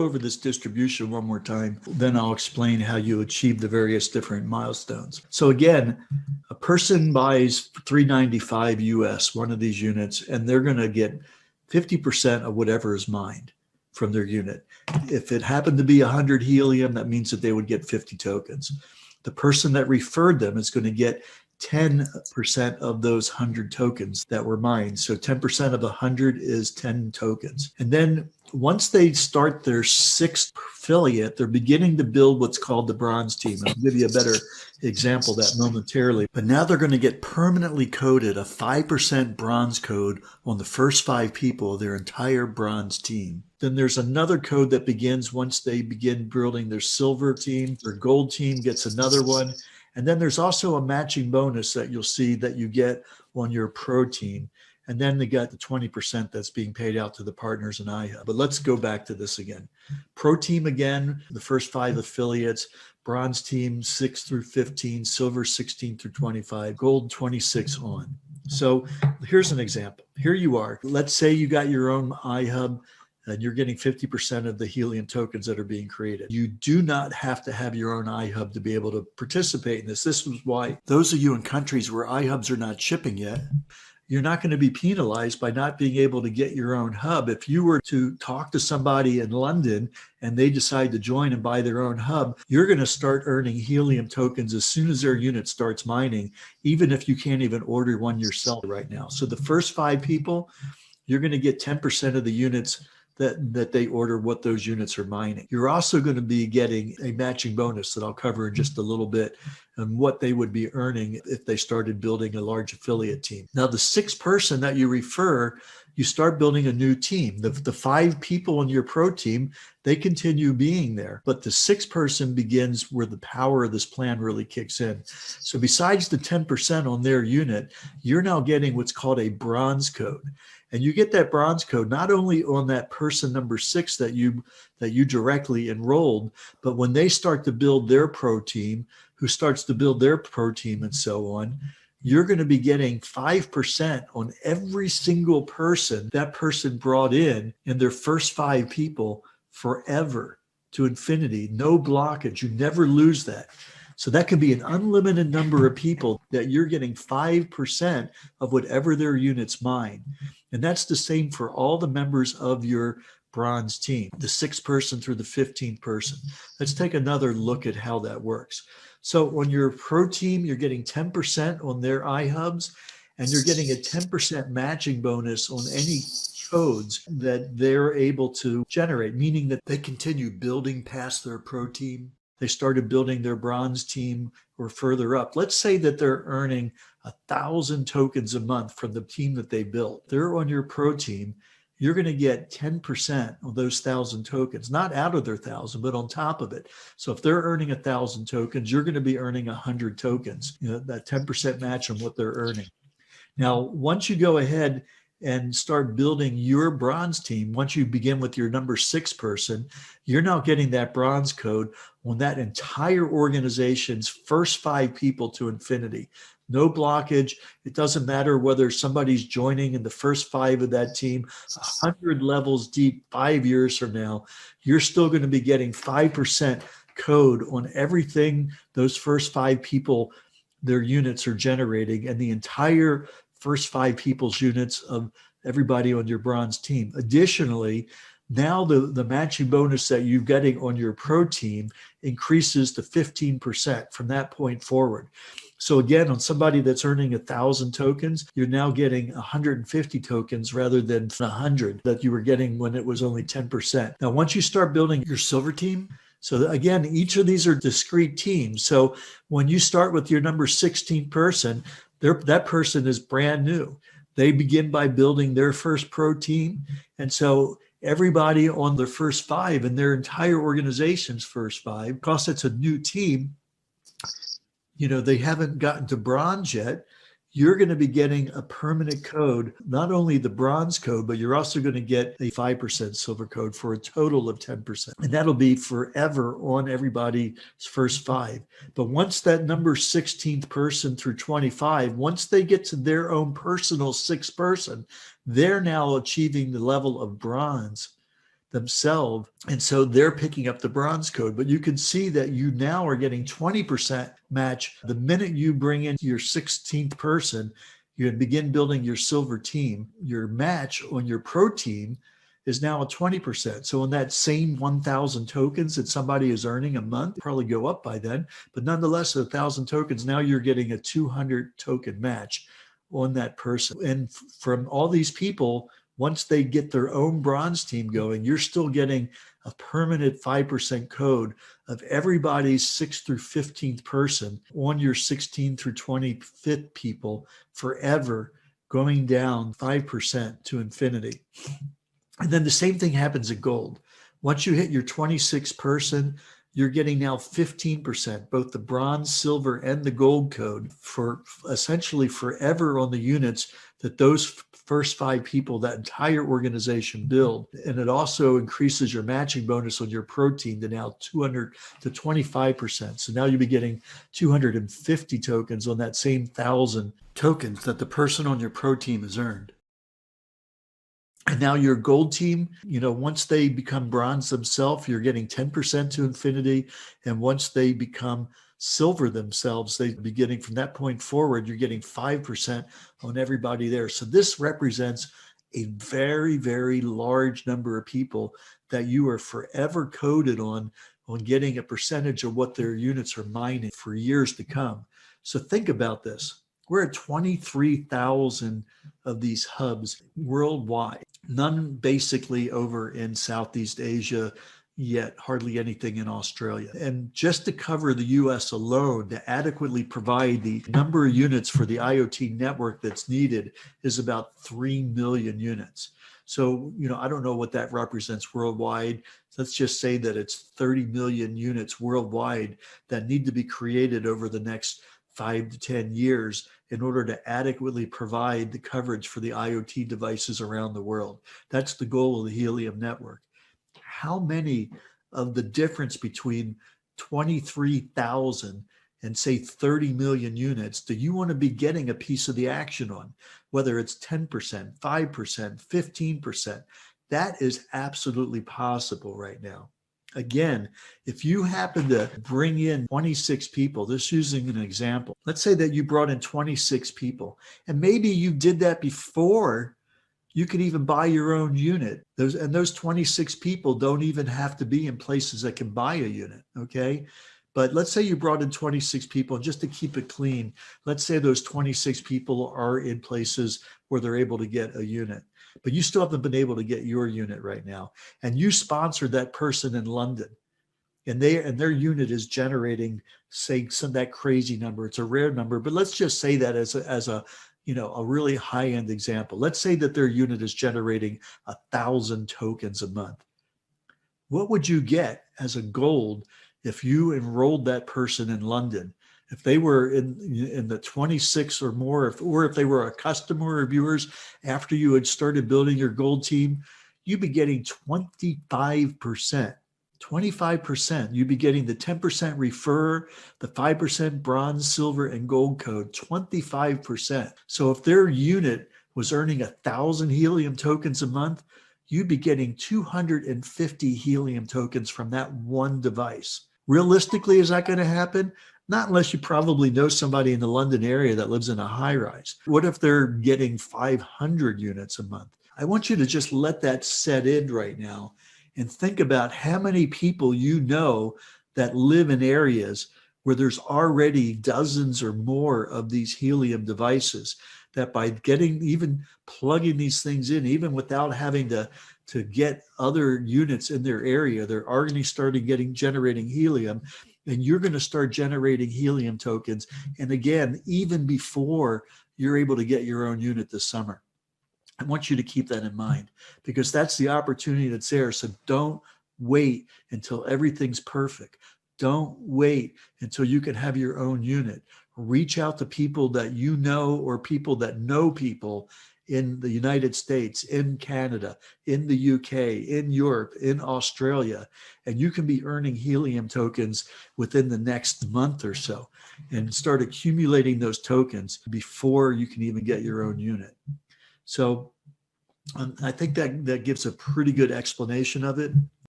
over this distribution one more time, then I'll explain how you achieve the various different milestones. So again, a person buys 395 US, one of these units, and they're going to get 50% of whatever is mined from their unit. If it happened to be 100 helium, that means that they would get 50 tokens. The person that referred them is going to get 10% of those 100 tokens that were mined. So 10% of 100 is 10 tokens. And then once they start their sixth affiliate, they're beginning to build what's called the bronze team. I'll give you a better example of that momentarily. But now they're going to get permanently coded a 5% bronze code on the first 5 people of their entire bronze team. Then there's another code that begins once they begin building their silver team. Their gold team gets another one. And then there's also a matching bonus that you'll see that you get on your pro team. And then they got the 20% that's being paid out to the partners in Ihub. But let's go back to this again. Pro team again, the first 5 affiliates, bronze team 6 through 15, silver 16 through 25, gold 26 on. So here's an example. Here you are. Let's say you got your own Ihub and you're getting 50% of the helium tokens that are being created. You do not have to have your own Ihub to be able to participate in this. This was why those of you in countries where Ihubs are not shipping yet, you're not going to be penalized by not being able to get your own hub. If you were to talk to somebody in London and they decide to join and buy their own hub, you're going to start earning helium tokens as soon as their unit starts mining, even if you can't even order one yourself right now. So the first 5 people, you're going to get 10% of the units that they order what those units are mining. You're also going to be getting a matching bonus that I'll cover in just a little bit and what they would be earning if they started building a large affiliate team. Now, the 6th person that you refer, you start building a new team. The 5 people on your pro team, they continue being there, but the 6th person begins where the power of this plan really kicks in. So besides the 10% on their unit, you're now getting what's called a bronze code. And you get that bronze code not only on that person number 6 that you directly enrolled, but when they start to build their pro team, who starts to build their pro team and so on, you're going to be getting 5% on every single person that person brought in their first 5 people forever to infinity. No blockage. You never lose that. So that could be an unlimited number of people that you're getting 5% of whatever their units mine. And that's the same for all the members of your bronze team, the 6th person through the 15th person. Let's take another look at how that works. So on your pro team, you're getting 10% on their iHubs, and you're getting a 10% matching bonus on any codes that they're able to generate, meaning that they continue building past their pro team. They started building their bronze team or further up. Let's say that they're earning 1,000 tokens a month from the team that they built. They're on your pro team. You're going to get 10% of those 1,000 tokens, not out of their 1,000, but on top of it. So if they're earning 1,000 tokens, you're going to be earning 100 tokens, that 10% match on what they're earning. Now, once you go ahead and start building your bronze team, once you begin with your number 6 person, you're now getting that bronze code on that entire organization's first 5 people to infinity. No blockage. It doesn't matter whether somebody's joining in the first 5 of that team, 100 levels deep, 5 years from now, you're still going to be getting 5% code on everything those first 5 people, their units are generating, and the entire first 5 people's units of everybody on your bronze team. Additionally, now the matching bonus that you're getting on your pro team increases to 15% from that point forward. So again, on somebody that's earning 1,000 tokens, you're now getting 150 tokens rather than 100 that you were getting when it was only 10%. Now, once you start building your silver team, so again, each of these are discrete teams. So when you start with your number 16 person, that person is brand new. They begin by building their first pro team. And so everybody on their first 5 and their entire organization's first 5, because it's a new team, they haven't gotten to bronze yet. You're going to be getting a permanent code, not only the bronze code, but you're also going to get a 5% silver code for a total of 10%. And that'll be forever on everybody's first 5. But once that number 16th person through 25, once they get to their own personal 6th person, they're now achieving the level of bronze themselves. And so they're picking up the bronze code. But you can see that you now are getting 20% match. The minute you bring in your 16th person, you begin building your silver team. Your match on your pro team is now at 20%. So on that same 1,000 tokens that somebody is earning a month, probably go up by then, but nonetheless, 1,000 tokens, now you're getting a 200 token match on that person. And from all these people, once they get their own bronze team going, you're still getting a permanent 5% code of everybody's 6th through 15th person on your 16th through 25th people forever, going down 5% to infinity. And then the same thing happens at gold. Once you hit your 26th person, you're getting now 15%, both the bronze, silver, and the gold code for essentially forever on the units that those first 5 people, that entire organization build. And it also increases your matching bonus on your pro team to now 200 to 25%. So now you'll be getting 250 tokens on that same 1,000 tokens that the person on your pro team has earned. And now your gold team, once they become bronze themselves, you're getting 10% to infinity. And once they become silver themselves, they be getting from that point forward, you're getting 5% on everybody there. So this represents a very, very large number of people that you are forever coded on getting a percentage of what their units are mining for years to come. So think about this. We're at 23,000 of these hubs worldwide, none basically over in Southeast Asia, yet hardly anything in Australia. And just to cover the US alone, to adequately provide the number of units for the IoT network that's needed is about 3 million units. So, I don't know what that represents worldwide. Let's just say that it's 30 million units worldwide that need to be created over the next 5 to 10 years in order to adequately provide the coverage for the IoT devices around the world. That's the goal of the Helium Network. How many of the difference between 23,000 and say 30 million units do you want to be getting a piece of the action on? Whether it's 10%, 5%, 15%, that is absolutely possible right now. Again, if you happen to bring in 26 people, this using an example, let's say that you brought in 26 people, and maybe you did that before you could even buy your own unit. Those 26 people don't even have to be in places that can buy a unit, okay? But let's say you brought in 26 people, and just to keep it clean, let's say those 26 people are in places where they're able to get a unit, but you still haven't been able to get your unit right now. And you sponsored that person in London, and their unit is generating, say, that crazy number. It's a rare number, but let's just say that as a really high-end example. Let's say that their unit is generating 1,000 tokens a month. What would you get as a gold if you enrolled that person in London? If they were in the 26 or more, or if they were a customer of yours after you had started building your gold team, you'd be getting 25%. 25%. You'd be getting the 10% refer, the 5% bronze, silver, and gold code, 25%. So if their unit was earning 1,000 helium tokens a month, you'd be getting 250 helium tokens from that one device. Realistically, is that going to happen? Not unless you probably know somebody in the London area that lives in a high rise. What if they're getting 500 units a month? I want you to just let that set in right now and think about how many people you know that live in areas where there's already dozens or more of these helium devices, that by even plugging these things in, even without having to get other units in their area, they're already generating helium, and you're going to start generating helium tokens. And again, even before you're able to get your own unit this summer. I want you to keep that in mind, because that's the opportunity that's there. So don't wait until everything's perfect. Don't wait until you can have your own unit. Reach out to people that you know, or people that know people in the United States, in Canada, in the UK, in Europe, in Australia, and you can be earning helium tokens within the next month or so, and start accumulating those tokens before you can even get your own unit. So I think that gives a pretty good explanation of it.